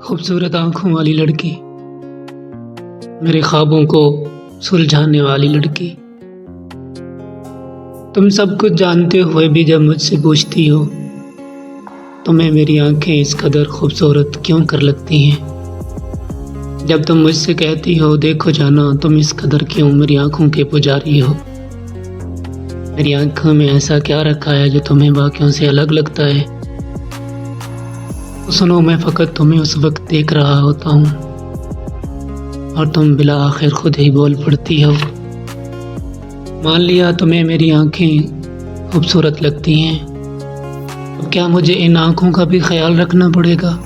خوبصورت آنکھوں والی لڑکی، میرے خوابوں کو سلجھانے والی لڑکی، تم سب کچھ جانتے ہوئے بھی جب مجھ سے پوچھتی ہو تمہیں میری آنکھیں اس قدر خوبصورت کیوں کر لگتی ہیں؟ جب تم مجھ سے کہتی ہو دیکھو جانا تم اس قدر کیوں میری آنکھوں کے پجاری ہو؟ میری آنکھوں میں ایسا کیا رکھا ہے جو تمہیں باقیوں سے الگ لگتا ہے؟ تو سنو، میں فقط تمہیں اس وقت دیکھ رہا ہوتا ہوں اور تم بلا آخر خود ہی بول پڑتی ہو۔ مان لیا تمہیں میری آنکھیں خوبصورت لگتی ہیں، اب کیا مجھے ان آنکھوں کا بھی خیال رکھنا پڑے گا؟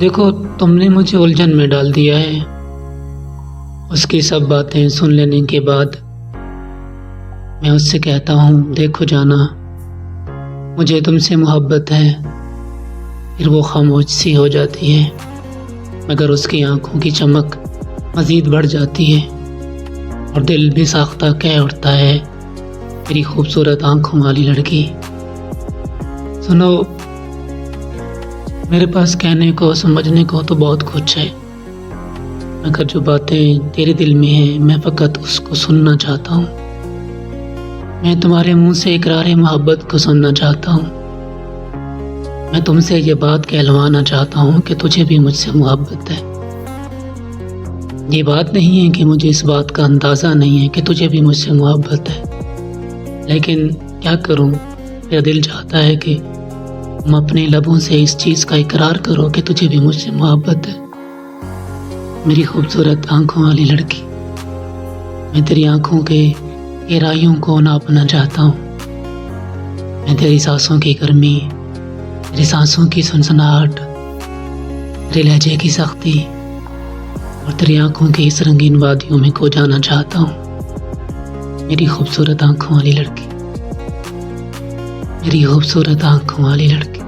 دیکھو، تم نے مجھے الجھن میں ڈال دیا ہے۔ اس کی سب باتیں سن لینے کے بعد میں اس سے کہتا ہوں دیکھو جانا، مجھے تم سے محبت ہے، پھر وہ خاموش سی ہو جاتی ہے، مگر اس کی آنکھوں کی چمک مزید بڑھ جاتی ہے اور دل بھی ساختہ کہہ اٹھتا ہے میری خوبصورت آنکھوں والی لڑکی۔ سنو، میرے پاس کہنے کو سمجھنے کو تو بہت کچھ ہے، مگر جو باتیں تیرے دل میں ہیں میں فقط اس کو سننا چاہتا ہوں۔ میں تمہارے منہ سے اقرار محبت کو سننا چاہتا ہوں۔ میں تم سے یہ بات کہلوانا چاہتا ہوں کہ تجھے بھی مجھ سے محبت ہے۔ یہ بات نہیں ہے کہ مجھے اس بات کا اندازہ نہیں ہے کہ تجھے بھی مجھ سے محبت ہے، لیکن کیا کروں، میرا دل چاہتا ہے کہ تم اپنے لبوں سے اس چیز کا اقرار کرو کہ تجھے بھی مجھ سے محبت ہے۔ میری خوبصورت آنکھوں والی لڑکی، میں تیری آنکھوں کے گہرائیوں کو ناپنا چاہتا ہوں۔ میں تیری سانسوں کی گرمی، تیری سانسوں کی سنسناہٹ، تیرے لہجے کی سختی اور تیری آنکھوں کی اس رنگین وادیوں میں کھو جانا چاہتا ہوں۔ میری خوبصورت آنکھوں والی لڑکی، میری خوبصورت آنکھوں والی لڑکی۔